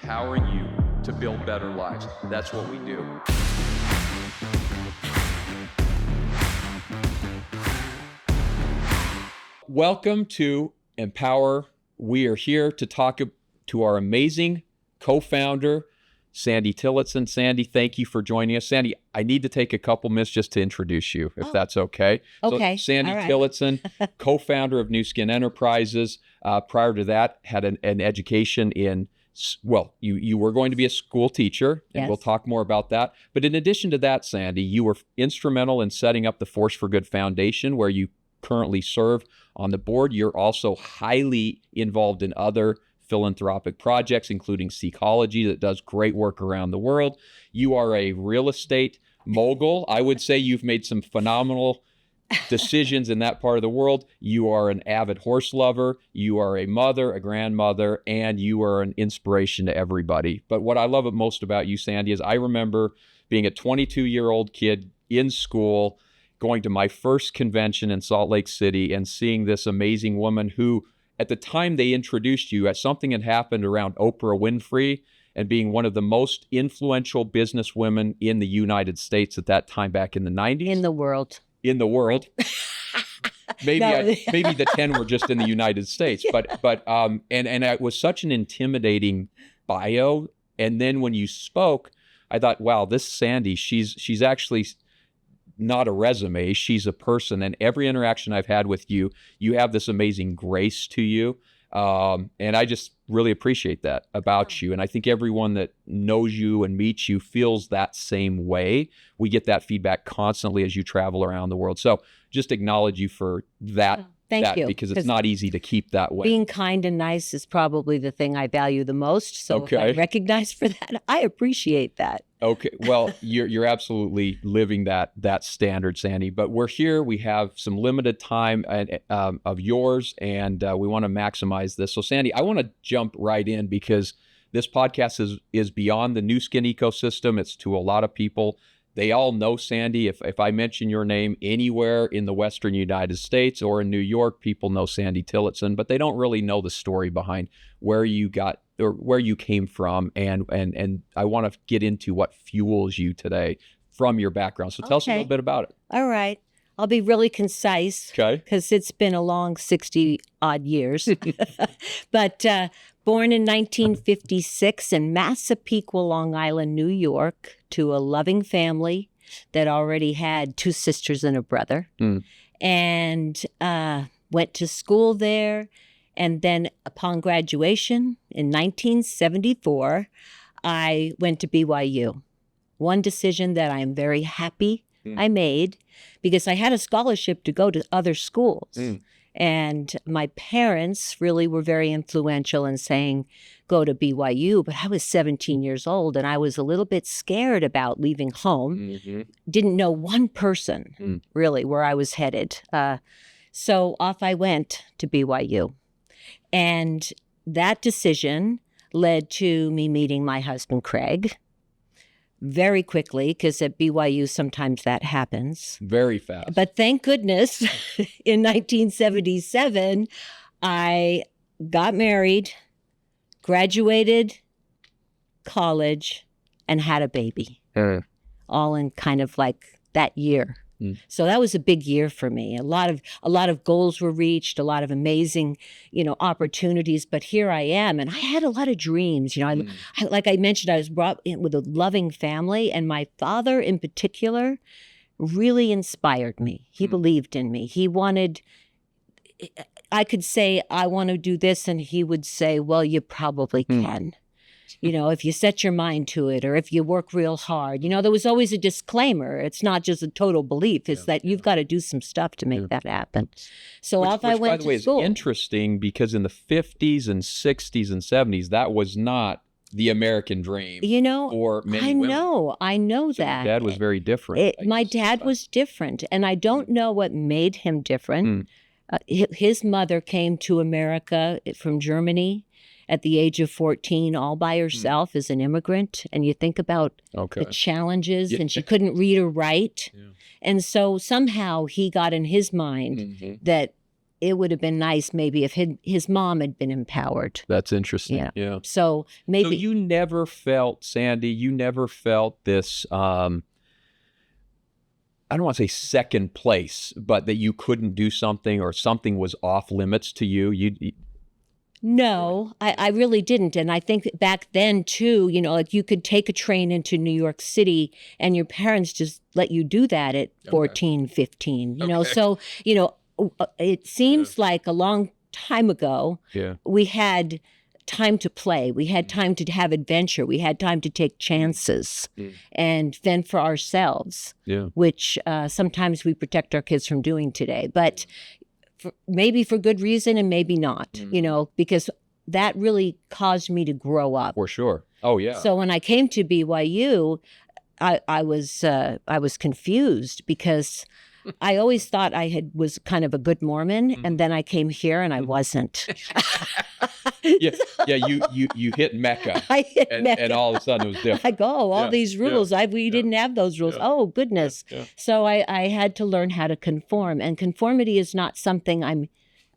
empowering you to build better lives. That's what we do. Welcome to Empower. We are here to talk to our amazing co-founder, Sandie Tillotson. Sandie, thank you for joining us. Sandie, I need to take a couple minutes just to introduce you, if that's okay. Okay. So, Sandie All right. Tillotson, co-founder of New Skin Enterprises. Prior to that, had an education in, well, you were going to be a school teacher, and Yes. we'll talk more about that. But in addition to that, Sandie, you were instrumental in setting up the Force for Good Foundation, where you currently serve on the board. You're also highly involved in other philanthropic projects, including Seekology, that does great work around the world. You are a real estate mogul. I would say you've made some phenomenal decisions in that part of the world. You are an avid horse lover. You are a mother, a grandmother, and you are an inspiration to everybody. But what I love most about you, Sandie, is I remember being a 22-year-old kid in school, going to my first convention in Salt Lake City and seeing this amazing woman who, at the time they introduced you, as something had happened around Oprah Winfrey and being one of the most influential businesswomen in the United States at that time back in the 90s. In the world. In the world. Maybe No. maybe the 10 were just in the United States, but it was such an intimidating bio. And then when you spoke, I thought, wow, this Sandie, she's actually not a resume, she's a person. And every interaction I've had with you, you have this amazing grace to you. And I just really appreciate that about you. And I think everyone that knows you and meets you feels that same way. We get that feedback constantly as you travel around the world. So just acknowledge you for that. Thank you. Because it's not easy to keep that way. Being kind and nice is probably the thing I value the most. So if I'm recognized for that, I appreciate that. Okay. Well, you're absolutely living that standard, Sandie. But we're here. We have some limited time of yours, and we want to maximize this. So, Sandie, I want to jump right in because this podcast is beyond the New Skin ecosystem. It's to a lot of people. They all know Sandie. If I mention your name anywhere in the Western United States or in New York, people know Sandie Tillotson, but they don't really know the story behind where you got or where you came from. And I want to get into what fuels you today from your background. So tell us a little bit about it. All right. I'll be really concise. Okay. Because it's been a long 60 odd years. But born in 1956 in Massapequa, Long Island, New York, to a loving family that already had 2 sisters and a brother. And went to school there. And then upon graduation in 1974, I went to BYU. One decision that I am very happy I made, because I had a scholarship to go to other schools. And my parents really were very influential in saying, go to BYU. But I was 17 years old and I was a little bit scared about leaving home. Didn't know one person really where I was headed. So off I went to BYU. And that decision led to me meeting my husband, Craig, very quickly, because at BYU sometimes that happens. Very fast. But thank goodness, in 1977, I got married, graduated college, and had a baby. All in kind of like that year. So that was a big year for me. A lot of goals were reached, a lot of amazing, opportunities. But here I am, and I had a lot of dreams. I like I mentioned, I was brought in with a loving family, and my father in particular really inspired me. He believed in me. He wanted. I could say I want to do this, and he would say, "Well, you probably can." If you set your mind to it, or if you work real hard. There was always a disclaimer. It's not just a total belief. It's that you've got to do some stuff to make that happen. So off I went to school. By the way, is interesting because in the 50s and 60s and 70s, that was not the American dream for many women. I know So that. Your dad was very different. My dad was different, and I don't know what made him different. His mother came to America from Germany at the age of 14, all by herself as an immigrant. And you think about the challenges, and she couldn't read or write. And so somehow he got in his mind that it would have been nice maybe if his mom had been empowered. That's interesting. Yeah. Yeah. So maybe. So you never felt, Sandie, you never felt this, I don't want to say second place, but that you couldn't do something or something was off limits to you? No, I really didn't. And I think that back then too, like you could take a train into New York City and your parents just let you do that at 14, 15, So, it seems like a long time ago, we had time to play. We had time to have adventure. We had time to take chances and fend for ourselves, which sometimes we protect our kids from doing today. But maybe for good reason and maybe not, because that really caused me to grow up. For sure. Oh, yeah. So when I came to BYU, I was confused because I always thought was kind of a good Mormon, and then I came here and I wasn't. Yeah, you hit Mecca. I hit Mecca. And all of a sudden it was different. I go, all these rules. We didn't have those rules. Oh, goodness. Yeah. So I had to learn how to conform. And conformity is not something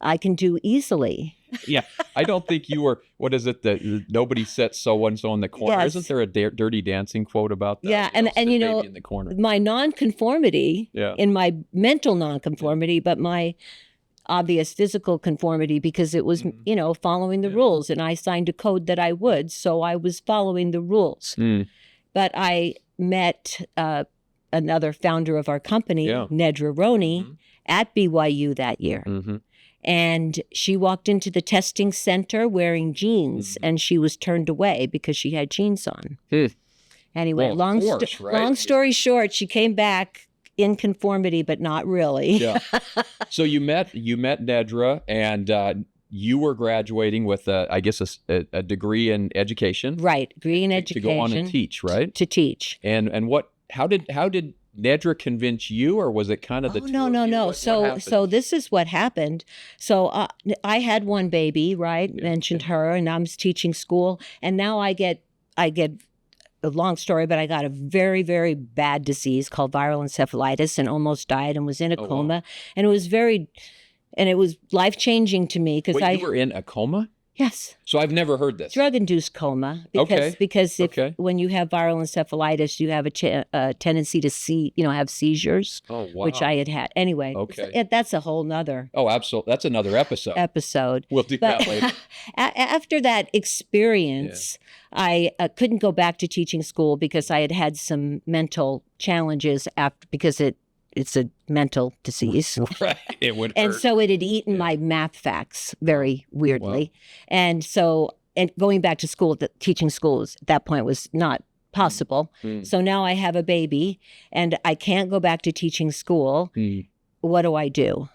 I can do easily. Yeah. I don't think you were, what is it, that nobody sets so-and-so in the corner? Yes. Isn't there a Dirty Dancing quote about that? Yeah, and sit baby in the corner. my nonconformity, in my mental nonconformity, but my obvious physical conformity, because it was, following the rules, and I signed a code that I would, so I was following the rules. But I met another founder of our company, Nedra Roney, at BYU that year. And she walked into the testing center wearing jeans, and she was turned away because she had jeans on. Anyway, Well, long story short, she came back in conformity, but not really. Yeah. So you met Nedra, and you were graduating with, I guess, a degree in education. Right, degree in education. To go on and teach, right? To teach. And how did Nedra convince you, or was it kind of the two of you? No. What So this is what happened. So I had one baby, right? Mentioned her, and I was teaching school, and now I get a long story, but I got a very, very bad disease called viral encephalitis and almost died and was in a coma. Wow. And it was life-changing to me because you were in a coma? Yes. So I've never heard this. Drug-induced coma. Because when you have viral encephalitis, you have a tendency to have seizures. Oh, wow. Which I had. Anyway, that's a whole nother. Oh, absolutely. That's another episode. We'll do that later. After that experience, I couldn't go back to teaching school because I had had some mental challenges because it's a mental disease. Right. It would hurt. And so it had eaten my math facts very weirdly. Wow. And so, going back to school, teaching schools at that point was not possible. So now I have a baby and I can't go back to teaching school. What do I do?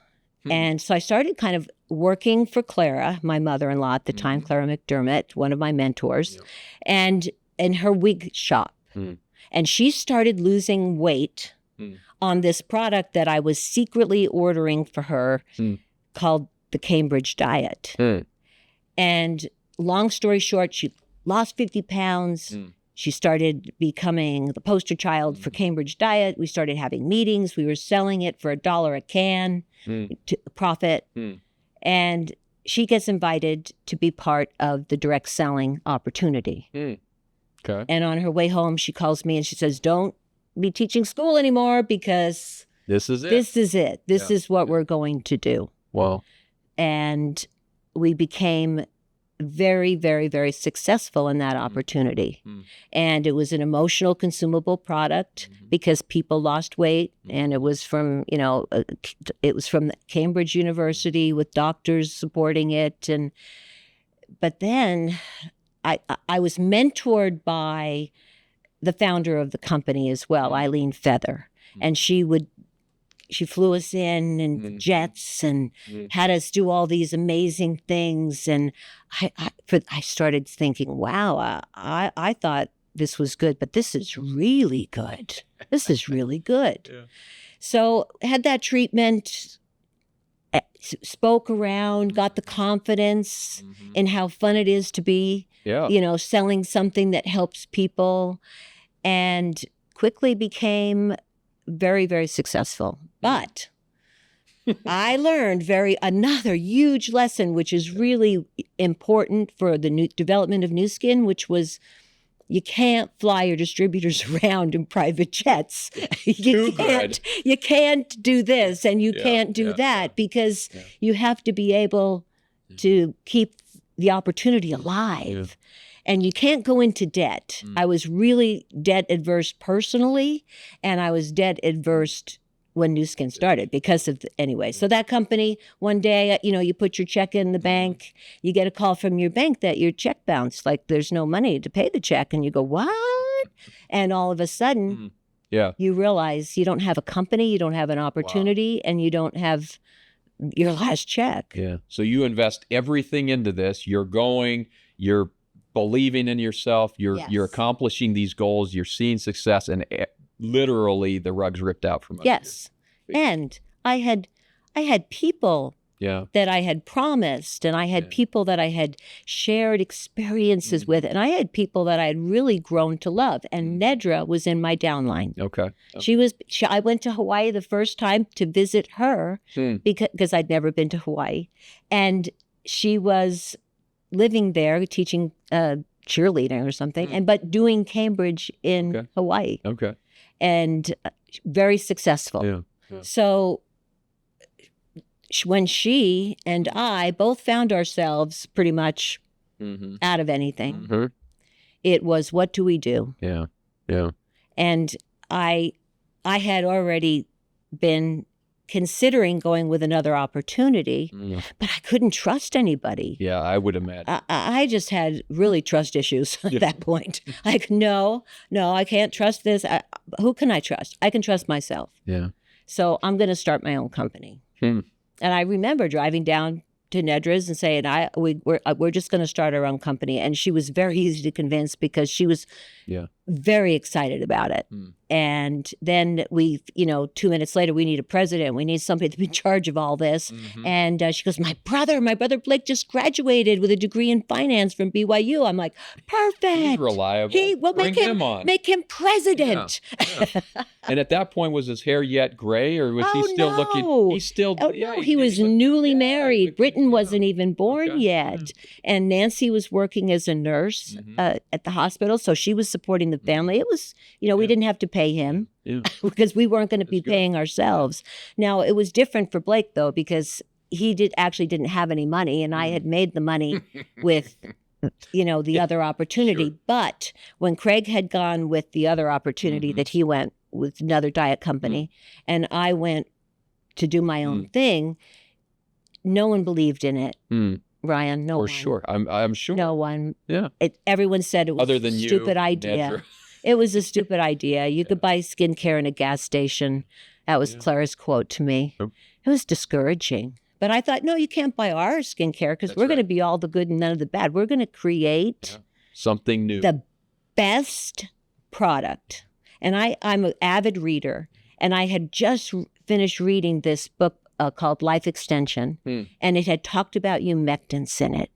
And so I started kind of working for Clara, my mother-in-law at the time, Clara McDermott, one of my mentors, and in her wig shop. And she started losing weight on this product that I was secretly ordering for her called the Cambridge Diet. And long story short, she lost 50 pounds. She started becoming the poster child for Cambridge Diet. We started having meetings. We were selling it for $1 a can to profit. And she gets invited to be part of the direct selling opportunity. Okay. And on her way home, she calls me and she says, "Don't be teaching school anymore because this is it. This is what we're going to do." Wow. And we became very, very, very successful in that opportunity. And it was an emotional consumable product because people lost weight, and it was from, it was from Cambridge University with doctors supporting it. But then I was mentored by the founder of the company as well, Eileen Feather. And she flew us in jets and had us do all these amazing things. And I started thinking, wow, I thought this was good, but this is really good. This is really good. Yeah. So had that treatment, spoke around, got the confidence in how fun it is to be, selling something that helps people, and quickly became very, very successful. But I learned another huge lesson, which is really important for the new development of new skin, which was you can't fly your distributors around in private jets. You can't do this and you can't do that because you have to be able to keep the opportunity alive. And you can't go into debt. I was really debt adverse personally, and I was debt adverse when New Skin started because of anyway. So that company, one day, you put your check in the bank, you get a call from your bank that your check bounced, like there's no money to pay the check, and you go, what? And all of a sudden, you realize you don't have a company, you don't have an opportunity, and you don't have your last check. Yeah. So you invest everything into this. You're believing in yourself. You're accomplishing these goals. You're seeing success, and literally the rug's ripped out from under you. And I had people that I had promised, and I had people that I had shared experiences with, and I had people that I had really grown to love. And Nedra was in my downline. Okay. I went to Hawaii the first time to visit her because I'd never been to Hawaii, and she was living there teaching cheerleading or something, but doing Cambridge in Hawaii. Okay. And very successful. So when she and I both found ourselves pretty much out of anything, it was, what do we do? And I had already been considering going with another opportunity, but I couldn't trust anybody. Yeah, I would imagine. I just had really trust issues at that point. Like, no, I can't trust this. Who can I trust? I can trust myself. Yeah. So I'm going to start my own company. And I remember driving down to Nedra's and saying, we're just going to start our own company. And she was very easy to convince because she was very excited about it. And then 2 minutes later, we need a president. We need somebody to be in charge of all this. And she goes, my brother Blake just graduated with a degree in finance from BYU. I'm like, perfect. He's reliable. Bring him on. Make him president. And at that point, was his hair yet gray, or was he still looking? He's still. He was newly married. Britton wasn't even born yet. And Nancy was working as a nurse at the hospital, so she was supporting the family. It was, we didn't have to pay him because we weren't going to be paying ourselves. Now, it was different for Blake, though, because he didn't have any money, and I had made the money with the other opportunity. But when Craig had gone with the other opportunity that he went with another diet company, and I went to do my own thing, no one believed in it. Ryan, no one. For sure. I'm sure. No one. Yeah. Everyone said it was other than a stupid idea. It was a stupid idea. You could buy skincare in a gas station. That was Clara's quote to me. It was discouraging. But I thought, no, you can't buy our skincare because we're going to be all the good and none of the bad. We're going to create something new. The best product. And I'm an avid reader. And I had just finished reading this book called Life Extension. And it had talked about humectants in it.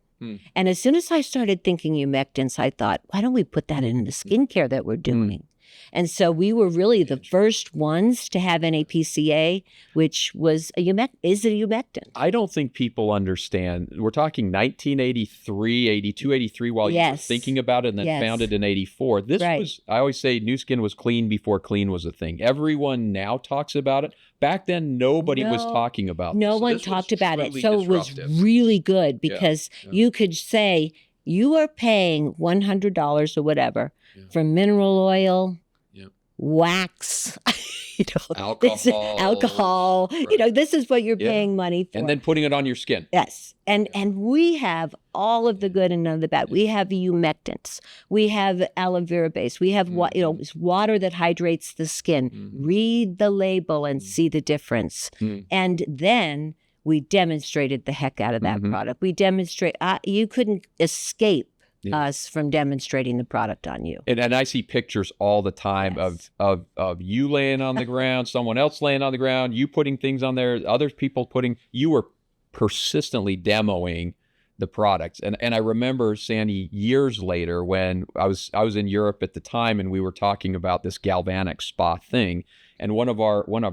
And as soon as I started thinking humectants, I thought, why don't we put that in the skincare that we're doing? And so we were really the first ones to have NAPCA, which was a humectant. I don't think people understand. We're talking 1983, 82, 83, while you were thinking about it, and then founded in 84. This was, I always say, New Skin was clean before clean was a thing. Everyone now talks about it. Back then, nobody was talking about No one talked about it. So it was really good because you could say, you are paying $100 or whatever for mineral oil, wax, alcohol. This is what you're paying money for. And then putting it on your skin. Yes. And we have all of the good and none of the bad. We have humectants. We have aloe vera base. We have water that hydrates the skin. Read the label and see the difference. And then we demonstrated the heck out of that product. We demonstrate, you couldn't escape us from demonstrating the product on you. And I see pictures all the time of you laying on the ground, someone else laying on the ground, you putting things on there, other people you were persistently demoing the products. And I remember, Sandie, years later when I was in Europe at the time and we were talking about this galvanic spa thing. And one of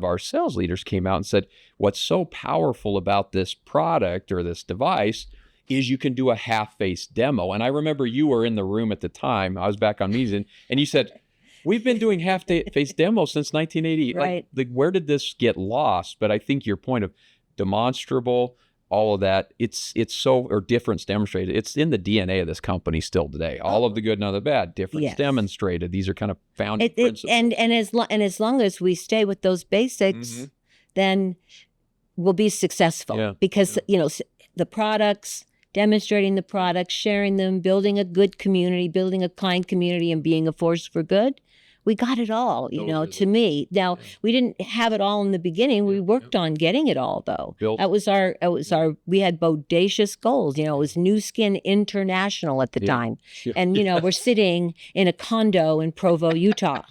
our sales leaders came out and said, what's so powerful about this product or this device is you can do a half-face demo. And I remember you were in the room at the time. I was back on meetings, and you said, we've been doing half-face demos since 1980. Right. Like, where did this get lost? But I think your point of demonstrable, all of that, it's so, or difference demonstrated. It's in the DNA of this company still today. All of the good and all the bad, difference Yes. demonstrated. These are kind of founding principles. And as long as we stay with those basics, then we'll be successful. Yeah. Because the products, demonstrating the products, sharing them, building a good community, building a kind community, and being a force for good. We got it all, to me. Now, we didn't have it all in the beginning. We worked on getting it all, though. We had bodacious goals. It was New Skin International at the time. And, we're sitting in a condo in Provo, Utah,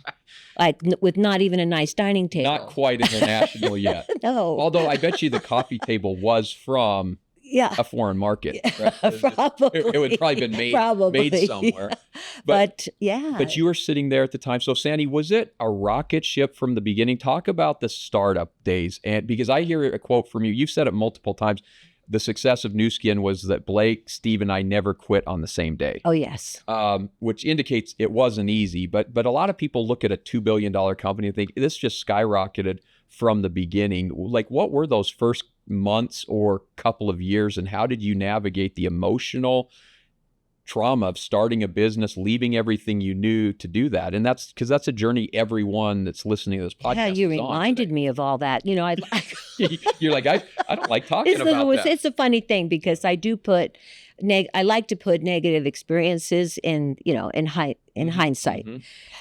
like with not even a nice dining table. Not quite international yet. No. Although I bet you the coffee table was from a foreign market. Right? Probably. It would probably been made somewhere. But you were sitting there at the time. So Sandie, was it a rocket ship from the beginning? Talk about the startup days. And because I hear a quote from you, you've said it multiple times. The success of New Skin was that Blake, Steve, and I never quit on the same day. Oh, yes. Which indicates it wasn't easy. But a lot of people look at a $2 billion company and think this just skyrocketed from the beginning. Like, what were those first months or couple of years, and how did you navigate the emotional trauma of starting a business, leaving everything you knew to do that? And that's because that's a journey everyone that's listening to this podcast Yeah, you reminded me of all that. You're like, I don't like talking about that. It's a funny thing because I do put I like to put negative experiences in hindsight.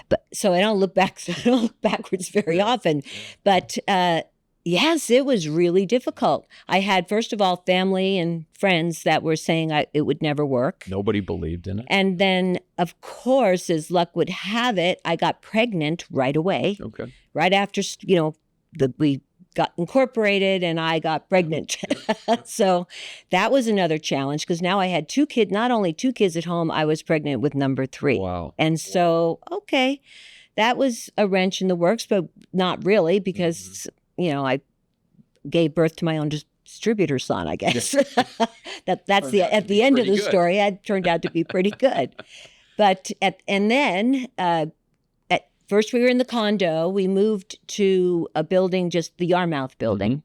But so I don't look backwards very often. But yes, it was really difficult. I had, first of all, family and friends that were saying it would never work. Nobody believed in it. And then, of course, as luck would have it, I got pregnant right away. Okay. Right after, we got incorporated and I got pregnant. So that was another challenge because now I had not only two kids at home, I was pregnant with number 3. Wow. And so, okay, that was a wrench in the works, but not really because... I gave birth to my own distributor son, I guess. That's at the end of the story. It turned out to be pretty good. But first we were in the condo. We moved to a building, just the Yarmouth building,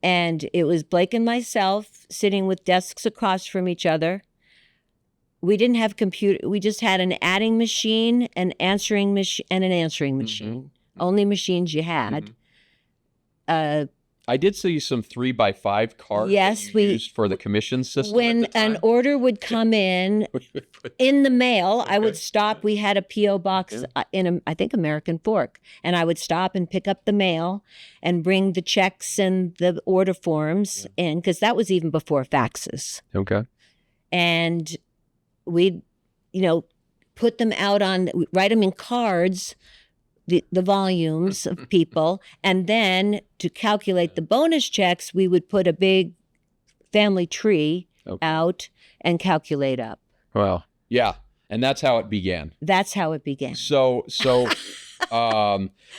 and it was Blake and myself sitting with desks across from each other. We didn't have computer. We just had an adding machine, an answering machine, and an answering machine. Only machines you had. I did see some 3x5 cards. Yes, we used for the commission system. When an order would come in the mail, I would stop. We had a PO box in I think American Fork, and I would stop and pick up the mail and bring the checks and the order forms in because that was even before faxes. Okay. And we'd put them out write them in cards. The volumes of people, and then to calculate the bonus checks, we would put a big family tree out and calculate up. Well, yeah, and that's how it began. So,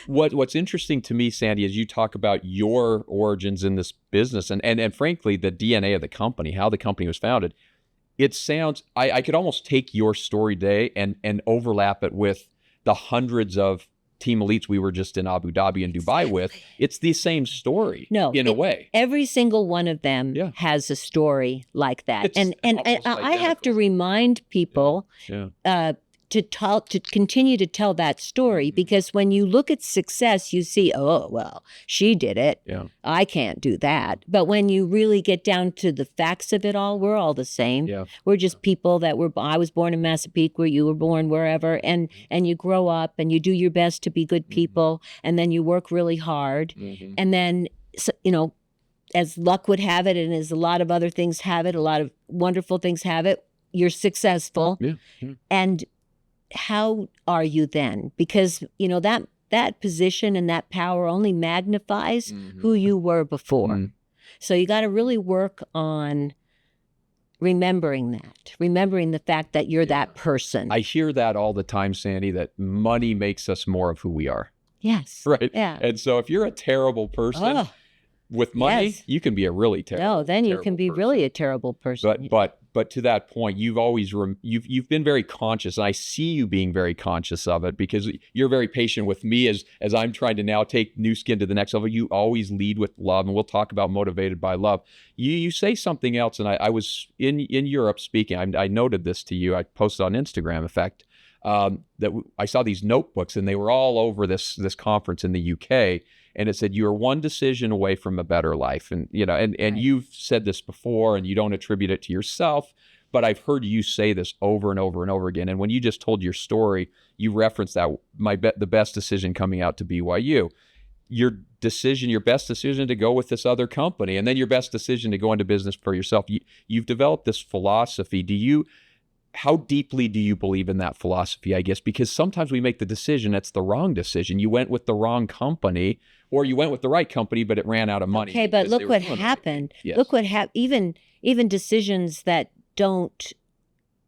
what's interesting to me, Sandie, is you talk about your origins in this business, and frankly, the DNA of the company, how the company was founded. It sounds I could almost take your story today and overlap it with the hundreds of Team Elites we were just in Abu Dhabi and Dubai with. It's the same story in a way. Every single one of them has a story like that. And I have to remind people to continue to tell that story because when you look at success, you see, oh, well, she did it. Yeah. I can't do that. But when you really get down to the facts of it all, we're all the same. Yeah. We're just people I was born in Massapequa, where you were born wherever, and you grow up and you do your best to be good people, and then you work really hard. And then, as luck would have it, and as a lot of other things have it, a lot of wonderful things have it, you're successful. Yeah. And how are you then? Because, that position and that power only magnifies who you were before. So you got to really work on remembering the fact that you're that person. I hear that all the time, Sandie, that money makes us more of who we are. Yes. Right. Yeah. And so if you're a terrible person Oh, with money, yes. you can be a really terrible. No, then you terrible can be person. really a terrible person. But to that point, you've always you've been very conscious, and I see you being very conscious of it because you're very patient with me as I'm trying to now take New Skin to the next level. You always lead with love, and we'll talk about motivated by love. You say something else, and I was in Europe speaking. I noted this to you. I posted on Instagram, in fact, that I saw these notebooks, and they were all over this conference in the UK. And it said, you are one decision away from a better life. And, and Right. you've said this before and you don't attribute it to yourself, but I've heard you say this over and over and over again. And when you just told your story, you referenced that the best decision coming out to BYU, your best decision to go with this other company, and then your best decision to go into business for yourself. You've developed this philosophy. How deeply do you believe in that philosophy, I guess? Because sometimes we make the decision, it's the wrong decision. You went with the wrong company, or you went with the right company, but it ran out of money. Okay, but look what happened. Yes. Look what happened. Even decisions that don't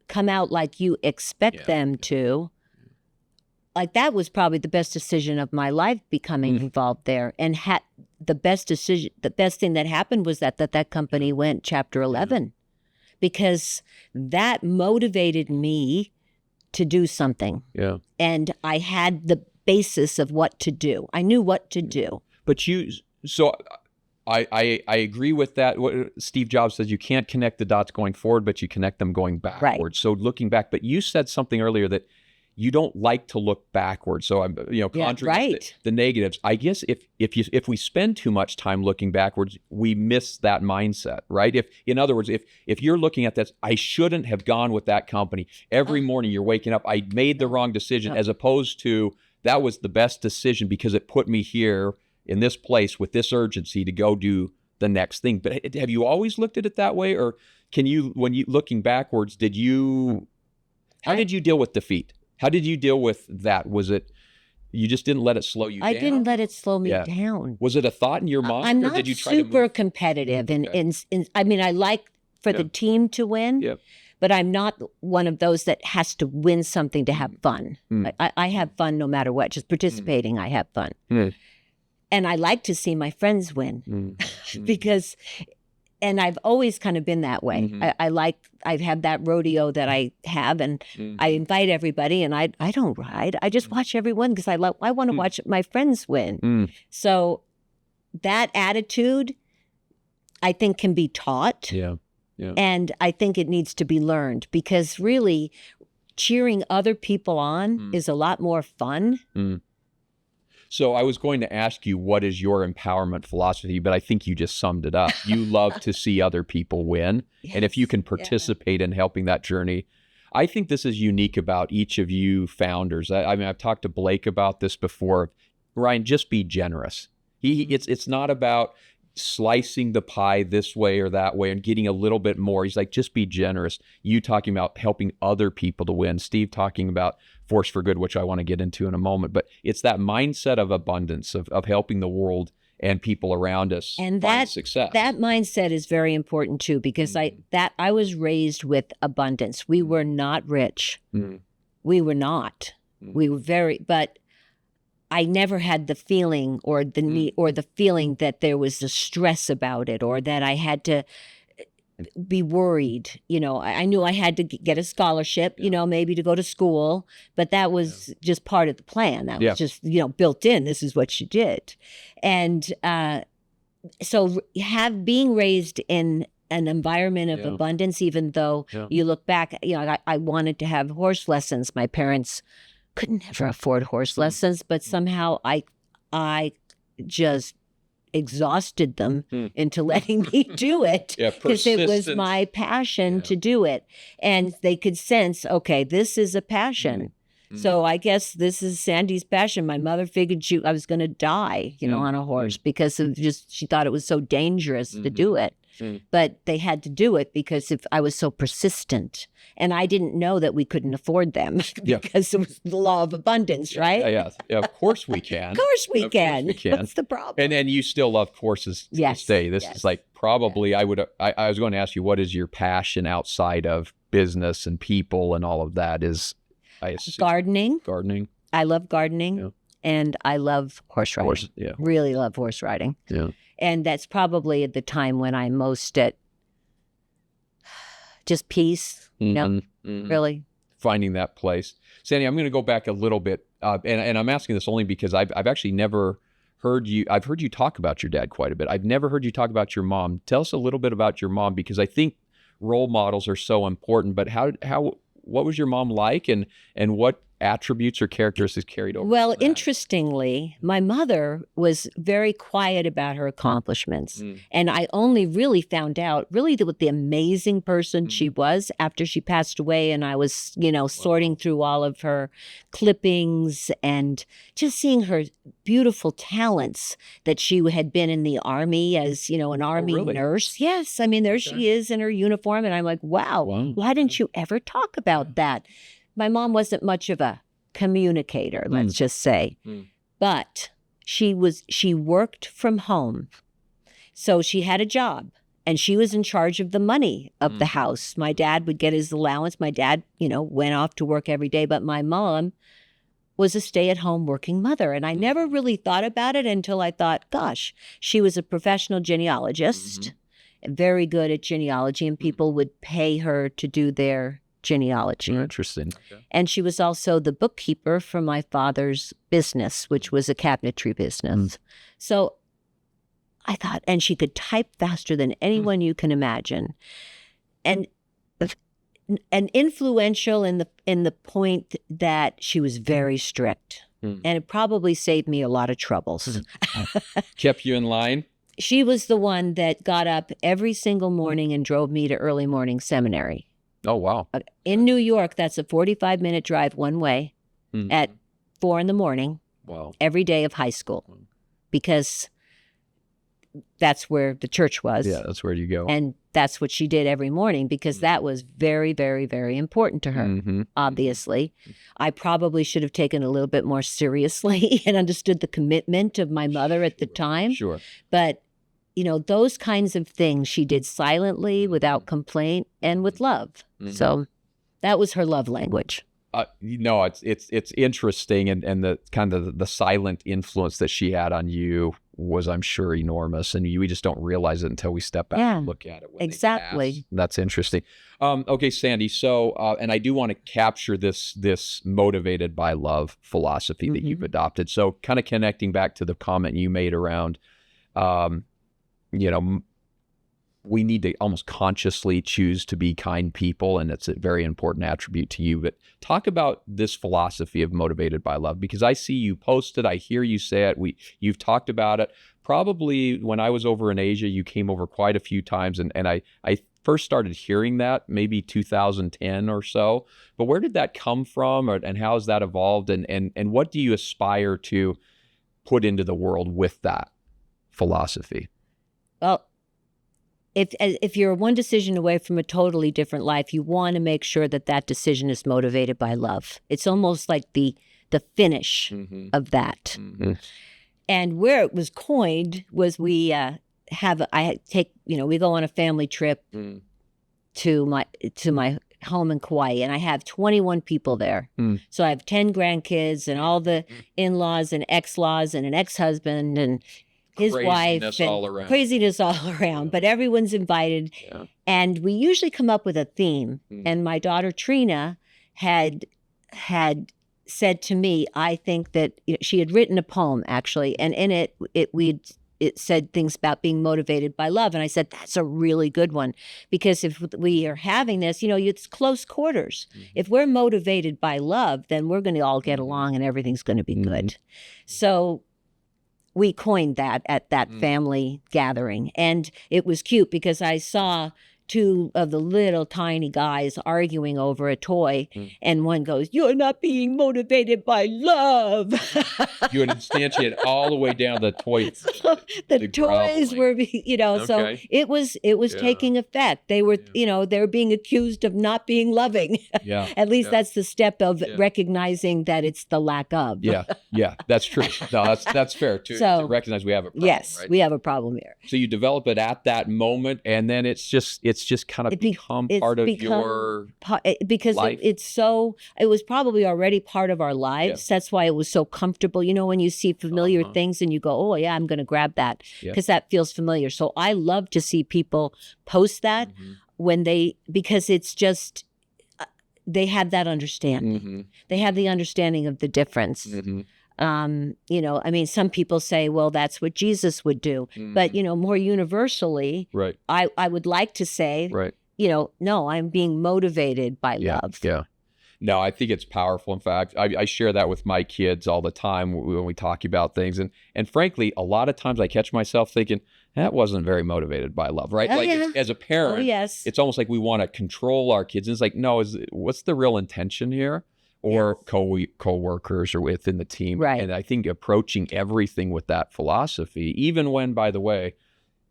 come out like you expect them to, like that was probably the best decision of my life, becoming involved there. And the best thing that happened was that company went Chapter 11. Because that motivated me to do something. Yeah. And I had the basis of what to do. I knew what to do. But I agree with that. What Steve Jobs says, you can't connect the dots going forward, but you connect them going backwards. Right. So looking back, but you said something earlier that you don't like to look backwards. So I'm, contrary to the negatives. I guess if we spend too much time looking backwards, we miss that mindset, right? In other words, if you're looking at this, I shouldn't have gone with that company. Every morning you're waking up, I made the wrong decision, as opposed to that was the best decision because it put me here in this place with this urgency to go do the next thing. But have you always looked at it that way, or when you looking backwards, how did you deal with defeat? How did you deal with that? Was it you just didn't let it slow you down? I didn't let it slow me down. Was it a thought in your mind? I'm or not did you try super to competitive. I mean, I like for the team to win, but I'm not one of those that has to win something to have fun. I have fun no matter what. Just participating, I have fun. And I like to see my friends win because... And I've always kind of been that way. I've had that rodeo that I have, and I invite everybody, and I don't ride. I just watch everyone because I want to watch my friends win. So that attitude, I think, can be taught. Yeah. And I think it needs to be learned because really cheering other people on is a lot more fun. So I was going to ask you, what is your empowerment philosophy? But I think you just summed it up. You love to see other people win. And if you can participate in helping that journey, I think this is unique about each of you founders. I mean, I've talked to Blake about this before. Ryan, just be generous. It's not about slicing the pie this way or that way and getting a little bit more. He's like, just be generous. You talking about helping other people to win. Steve talking about force for good, which I want to get into in a moment. But it's that mindset of abundance, of helping the world and people around us and find success. That mindset is very important too, because I was raised with abundance. We were not rich. We were not. We were but I never had the feeling or the need or the feeling that there was a stress about it or that I had to be worried. I knew I had to get a scholarship, maybe to go to school, but that was just part of the plan. That was just, built in. This is what you did. And so being raised in an environment of abundance, even though you look back, I wanted to have horse lessons. My parents couldn't ever afford horse lessons, but somehow I just exhausted them into letting me do it because it was my passion to do it. And they could sense, okay, this is a passion. So I guess this is Sandie's passion. My mother figured I was going to die, on a horse because of she thought it was so dangerous to do it. But they had to do it because I was so persistent. And I didn't know that we couldn't afford them because it was the law of abundance, right? Yeah, of course we can. Of course we can. That's the problem. And you still love horses to this day. This is like probably, I was going to ask you, what is your passion outside of business and people and all of that is, I assume. Gardening. Gardening. I love gardening. and I love horse riding. Yeah. Really love horse riding. Yeah. And that's probably at the time when I'm most at just peace, really. Finding that place. Sandie, I'm going to go back a little bit, and I'm asking this only because I've actually never heard you. I've heard you talk about your dad quite a bit. I've never heard you talk about your mom. Tell us a little bit about your mom, because I think role models are so important. But what was your mom like, and what attributes or characteristics carried over? Well, interestingly, my mother was very quiet about her accomplishments. And I only really found out what the amazing person she was after she passed away. And I was, sorting through all of her clippings and just seeing her beautiful talents, that she had been in the Army as, an Army nurse. Yes. I mean, there she is in her uniform. And I'm like, wow. Why didn't you ever talk about that? My mom wasn't much of a communicator, let's just say, but she worked from home. So she had a job and she was in charge of the money of the house. My dad would get his allowance. My dad, went off to work every day, but my mom was a stay-at-home working mother. And I never really thought about it until I thought, gosh, she was a professional genealogist, very good at genealogy, and people would pay her to do their genealogy. Interesting. Okay. And she was also the bookkeeper for my father's business, which was a cabinetry business. So I thought, and she could type faster than anyone you can imagine. And influential in the point that she was very strict. And it probably saved me a lot of troubles. Kept you in line? She was the one that got up every single morning and drove me to early morning seminary. Oh, wow. In New York, that's a 45-minute drive one way at 4 a.m. Wow. Every day of high school, because that's where the church was. Yeah, that's where you go. And that's what she did every morning, because that was very, very, very important to her, obviously. I probably should have taken it a little bit more seriously and understood the commitment of my mother at the time. Sure. But those kinds of things she did silently, without complaint, and with love. So that was her love language. It's interesting, and the kind of the silent influence that she had on you was, I'm sure, enormous, and we just don't realize it until we step back and look at it. Exactly. That's interesting. Okay, Sandie. So, and I do want to capture this motivated by love philosophy that you've adopted. So, kind of connecting back to the comment you made around, we need to almost consciously choose to be kind people, and it's a very important attribute to you. But talk about this philosophy of motivated by love, because I see you post it, I hear you say it, you've talked about it. Probably when I was over in Asia, you came over quite a few times, and I first started hearing that maybe 2010 or so. But where did that come from, and how has that evolved, and what do you aspire to put into the world with that philosophy? Well, if you're one decision away from a totally different life, you want to make sure that decision is motivated by love. It's almost like the finish of that. And where it was coined was we go on a family trip to my home in Kauai, and I have 21 people there. So I have 10 grandkids and all the in-laws and ex-laws and an ex-husband and his wife, and craziness all around, but everyone's invited. Yeah. And we usually come up with a theme. And my daughter Trina had said to me, I think that she had written a poem, actually, and in it said things about being motivated by love. And I said, that's a really good one, because if we are having this, it's close quarters. If we're motivated by love, then we're going to all get along and everything's going to be good. So we coined that at that family gathering. And it was cute because I saw two of the little tiny guys arguing over a toy, and one goes, "You're not being motivated by love." You would instantiate all the way down the toy. So the toys were, so it was taking effect. They were, they were being accused of not being loving. Yeah. At least that's the step of recognizing that it's the lack of. Yeah, that's true. No, that's fair to recognize we have a problem. Yes, right? We have a problem here. So you develop it at that moment, and then it's it's just kind of It's become part of your because life? it was probably already part of our lives. That's why it was so comfortable. You know, when you see familiar things and you go, oh yeah, I'm going to grab that because that feels familiar. So I love to see people post that because it's just, they have that understanding. They have the understanding of the difference. You know, I mean, some people say, well, that's what Jesus would do. But, you know, more universally, I would like to say, you know, no, I'm being motivated by love. Yeah. No, I think it's powerful. In fact, I share that with my kids all the time when we talk about things. And frankly, a lot of times I catch myself thinking, that wasn't very motivated by love, right? As a parent, it's almost like we want to control our kids. And it's like, no, what's the real intention here? Or co-workers or within the team. And I think approaching everything with that philosophy, even when, by the way,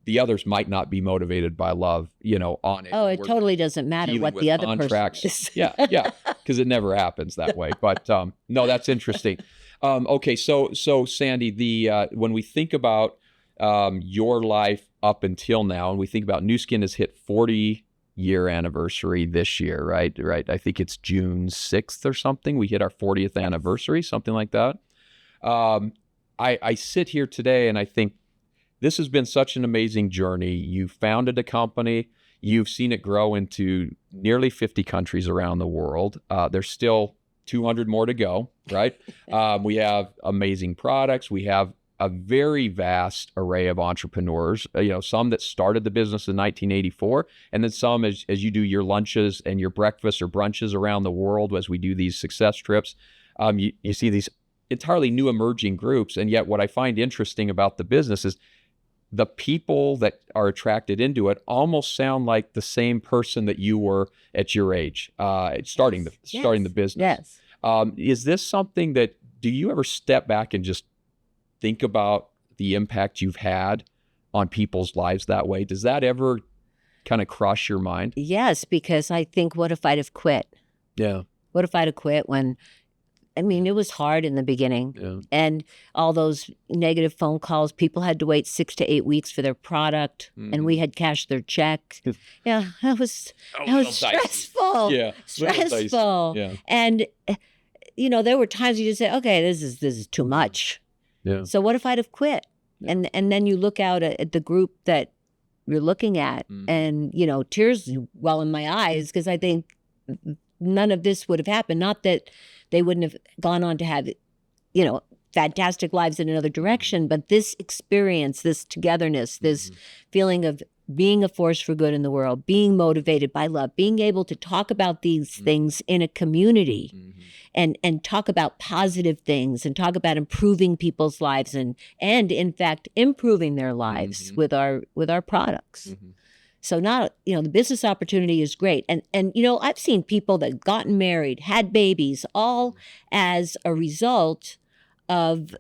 the others might not be motivated by love, you know, on it. Oh, it totally doesn't matter what the other person is. Yeah, because it never happens that way. But no, that's interesting. Okay, so Sandie, when we think about your life up until now, and we think about Nu Skin has hit 40-year anniversary this year, right? I think it's June 6th or something. We hit our 40th anniversary, something like that. I sit here today and I think this has been such an amazing journey. You founded a company. You've seen it grow into nearly 50 countries around the world. There's still 200 more to go, right? We have amazing products. We have a very vast array of entrepreneurs, you know, some that started the business in 1984, and then some as you do your lunches and your breakfasts or brunches around the world as we do these success trips, you see these entirely new emerging groups. And yet what I find interesting about the business is the people that are attracted into it almost sound like the same person that you were at your age, starting the business. Is this something that, do you ever step back and just think about the impact you've had on people's lives that way? Does that ever kind of cross your mind? Yes, because I think, what if I'd have quit? Yeah. What if I'd have quit when, I mean, it was hard in the beginning, and all those negative phone calls, people had to wait 6 to 8 weeks for their product, and we had cashed their check. Yeah, that was stressful. Stressful. And, you know, there were times you just say, okay, this is too much. So what if I'd have quit? And then you look out at the group that you're looking at, and, you know, tears well in my eyes, because I think none of this would have happened. Not that they wouldn't have gone on to have, you know, fantastic lives in another direction, but this experience, this togetherness, this feeling of being a force for good in the world, being motivated by love, being able to talk about these things in a community, and talk about positive things, and talk about improving people's lives, and in fact improving their lives with our products. So now, you know, the business opportunity is great. And you know, I've seen people that gotten married, had babies, all as a result of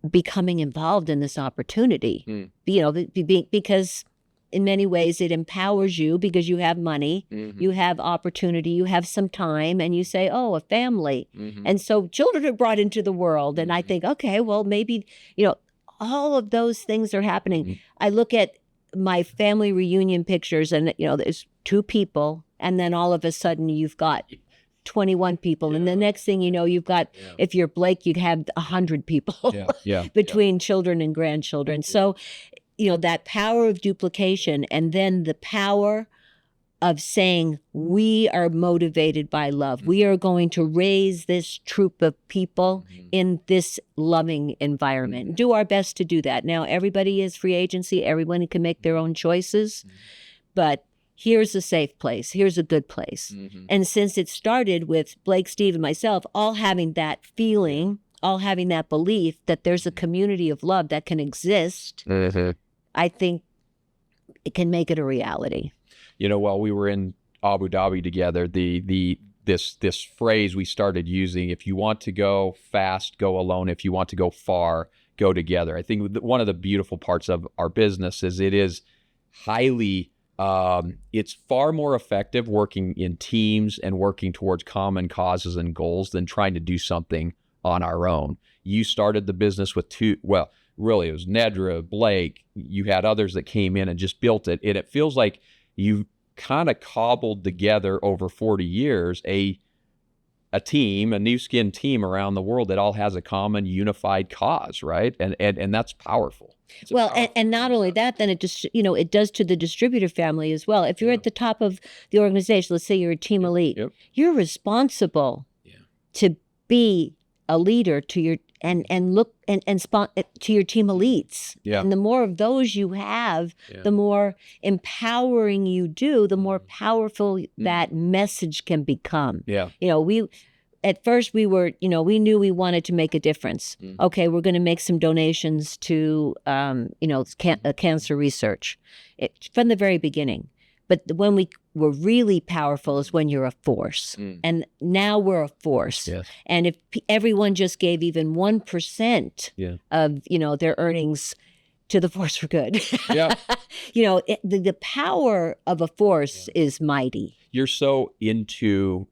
becoming involved in this opportunity. You know, because in many ways it empowers you, because you have money, you have opportunity, you have some time, and you say, oh, a family. And so children are brought into the world. And I think, okay, well, maybe, you know, all of those things are happening. I look at my family reunion pictures, and, you know, there's 2 people, and then all of a sudden you've got 21 people. And the next thing you know, you've got, if you're Blake, you'd have 100 people between children and grandchildren. So, you know, that power of duplication, and then the power of saying, we are motivated by love. We are going to raise this troop of people in this loving environment. Do our best to do that. Now, everybody is free agency. Everyone can make their own choices. But here's a safe place. Here's a good place. And since it started with Blake, Steve, and myself all having that feeling, all having that belief that there's a community of love that can exist, I think it can make it a reality. You know, while we were in Abu Dhabi together, this phrase we started using: if you want to go fast, go alone. If you want to go far, go together. I think one of the beautiful parts of our business is it is highly, it's far more effective working in teams and working towards common causes and goals than trying to do something on our own. You started the business with really it was Nedra, Blake. You had others that came in and just built it. And it feels like you've kind of cobbled together over 40 years a team, a new skin team around the world that all has a common unified cause, right? And that's powerful. Well, and not only that, then it just, it does to the distributor family as well. If you're at the top of the organization, let's say you're a team elite, you're responsible to be a leader to your and look and to your team elites. And the more of those you have, the more empowering you do, the more powerful that message can become. We at first we were, we knew we wanted to make a difference. Okay, we're going to make some donations to, cancer research from the very beginning. But when we were really powerful is when you're a force. And now we're a force. And if everyone just gave even 1% of, their earnings to the force for good, the power of a force is mighty. You're so into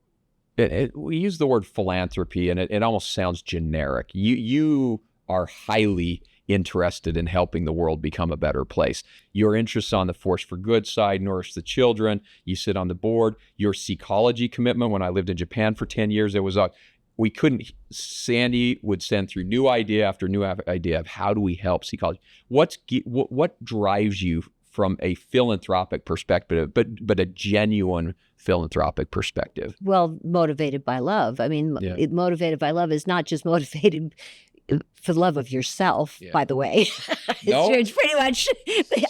it. We use the word philanthropy, and it almost sounds generic. You are highly interested in helping the world become a better place. Your interests on the Force for Good side, Nourish the Children, you sit on the board. Your Seacology commitment, when I lived in Japan for 10 years, it was Sandie would send through new idea after new idea of how do we help Seacology. What drives you from a philanthropic perspective, but a genuine philanthropic perspective? Well, motivated by love. I mean, motivated by love is not just motivated for the love of yourself, by the way. It's pretty much,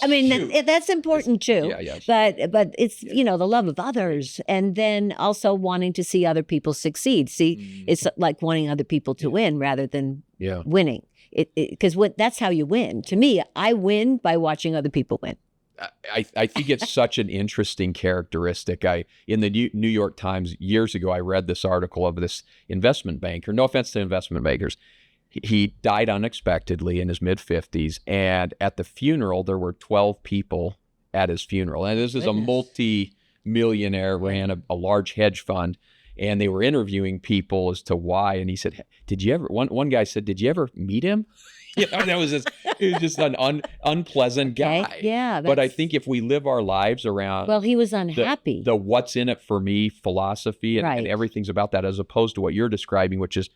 I mean, that's important too. But it's, the love of others. And then also wanting to see other people succeed. It's like wanting other people to win rather than winning. Because that's how you win. To me, I win by watching other people win. I think it's such an interesting characteristic. In the New York Times years ago, I read this article of this investment banker. No offense to investment bankers. He died unexpectedly in his mid-50s, and at the funeral, there were 12 people at his funeral. And this is a multi-millionaire, ran a large hedge fund, and they were interviewing people as to why. And he said, "Did you ever?" One guy said, "Did you ever meet him?" That was he was just an unpleasant guy. But I think if we live our lives around, well, he was unhappy. The what's in it for me philosophy, and everything's about that, as opposed to what you're describing, which is,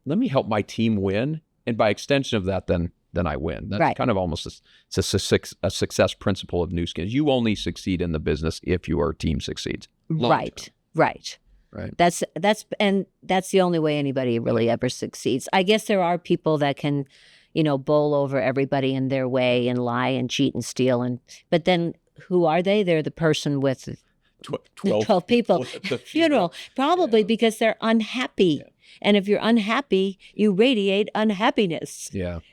let me help my team win, and by extension of that, then I win. That's kind of almost a success principle of New Skins. You only succeed in the business if your team succeeds. Right. That's the only way anybody really ever succeeds. I guess there are people that can, bowl over everybody in their way and lie and cheat and steal, but then who are they? They're the person with 12 people at the funeral, probably because they're unhappy. And if you're unhappy, you radiate unhappiness.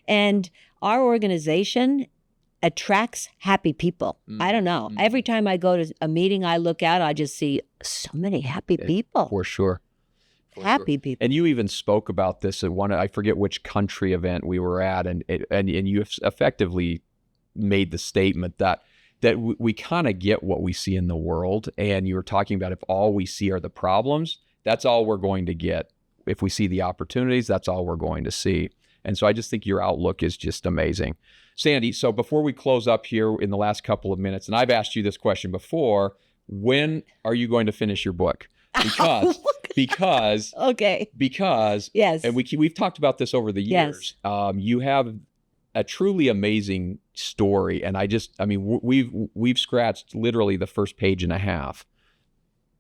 And our organization attracts happy people. I don't know. Every time I go to a meeting, I look out, I just see so many happy people. For sure. Happy people. And you even spoke about this at one, I forget which country event we were at, and you effectively made the statement that we kind of get what we see in the world. And you were talking about, if all we see are the problems, that's all we're going to get. If we see the opportunities, that's all we're going to see. And so I just think your outlook is just amazing. Sandie, so before we close up here in the last couple of minutes, and I've asked you this question before, when are you going to finish your book? Because yes, and we've talked about this over the years. You have a truly amazing story, and we've scratched literally the first page and a half.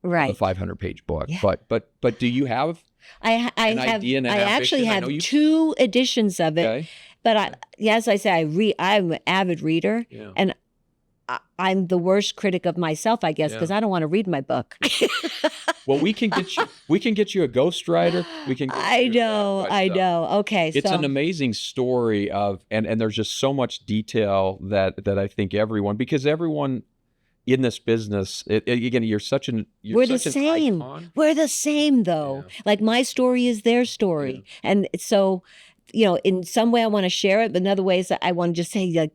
Of a 500-page book. But do you have an idea and an ambition? Actually have 2 editions of it. Okay. But as I say, I'm an avid reader, and I'm the worst critic of myself, I guess, because I don't want to read my book. Well, we can get you a ghostwriter. I know. Okay, it's an amazing story of, and there's just so much detail that I think everyone in this business, again, we're the same. Icon. We're the same, though. Like, my story is their story, and so, in some way I want to share it, but in other ways I want to just say, like,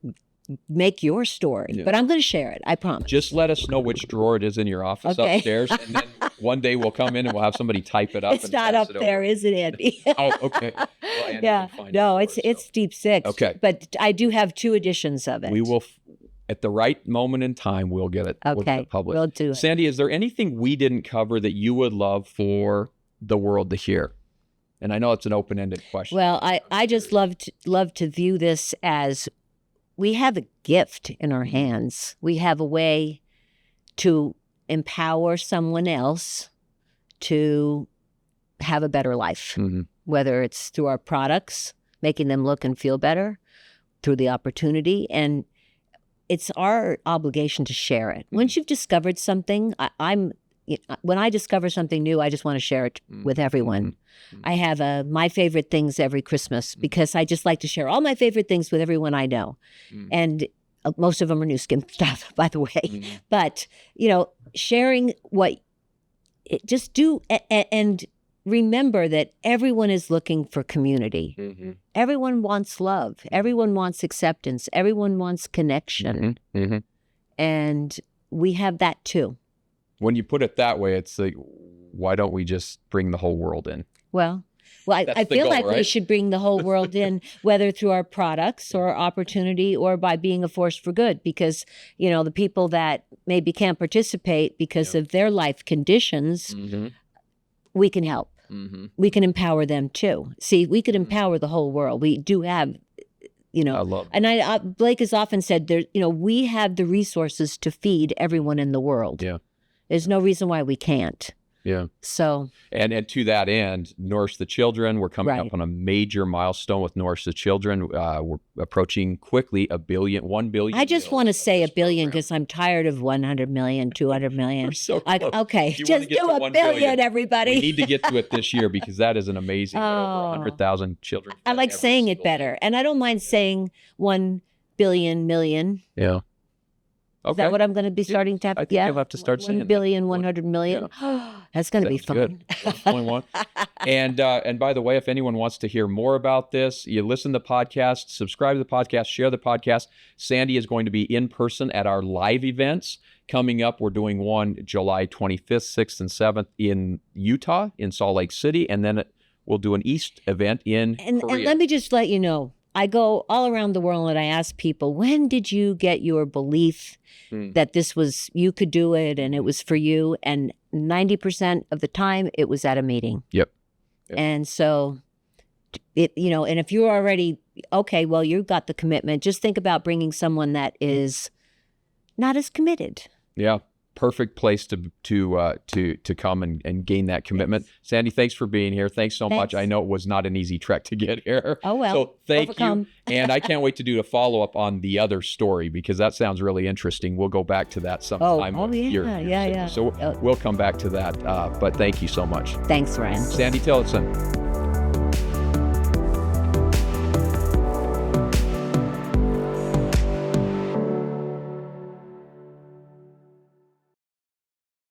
make your story. But I'm going to share it. I promise. Just let us know which drawer it is in your office upstairs, and then one day we'll come in and we'll have somebody type it up. It's not up there, is it, Andy? Oh, okay. Well, Andy it's Deep 6. Okay, but I do have 2 editions of it. at the right moment in time, we'll get it. We'll get Okay, it published. we'll do it. Sandie, is there anything we didn't cover that you would love for the world to hear? And I know it's an open-ended question. Well, I just love to view this as we have a gift in our hands. We have a way to empower someone else to have a better life, whether it's through our products, making them look and feel better, through the opportunity, and it's our obligation to share it. Once you've discovered something, when I discover something new, I just want to share it with everyone. I have my favorite things every Christmas because I just like to share all my favorite things with everyone I know. And most of them are new skin stuff, by the way. But, sharing just do and remember that everyone is looking for community. Everyone wants love. Everyone wants acceptance. Everyone wants connection. And we have that too. When you put it that way, it's like, why don't we just bring the whole world in? Well, I feel like we should bring the whole world in, whether through our products or opportunity or by being a force for good, because, the people that maybe can't participate because of their life conditions, we can help. We can empower them too. See, we could empower the whole world. We do have, I love that. And Blake has often said, we have the resources to feed everyone in the world. Yeah. There's no reason why we can't. Yeah. So. And to that end, Nourish the Children, we're coming up on a major milestone with Nourish the Children. We're approaching quickly 1 billion. I just want to say 1 billion because I'm tired of 100 million, 200 million. We're so close. Okay, just do 1 billion, everybody. We need to get to it this year because that is an amazing over 100,000 children. I like saying it better. And I don't mind saying 1 billion million. Yeah. Okay. Is that what I'm going to be starting to have? I think you'll have to start saying 1 billion, 100 million. Yeah. That's going to be fun. Good. 1.1. And by the way, if anyone wants to hear more about this, you listen to the podcast, subscribe to the podcast, share the podcast. Sandie is going to be in person at our live events coming up. We're doing one July 25th, 6th, and 7th in Utah, in Salt Lake City, and then we'll do an East event in Korea. And let me just let you know, I go all around the world and I ask people, when did you get your belief that this was, you could do it and it was for you? And 90% of the time it was at a meeting. Yep. And so, and if you're already, okay, well, you've got the commitment, just think about bringing someone that is not as committed. Yeah. Perfect place to come and gain that commitment. Yes. Sandie, thanks for being here. Thanks so much. I know it was not an easy trek to get here. Oh, well. So thank overcome. you. And I can't wait to do a follow-up on the other story because that sounds really interesting. We'll go back to that sometime. Yeah. So we'll come back to that. But thank you so much. Thanks, Ryan. Sandie Tillotson.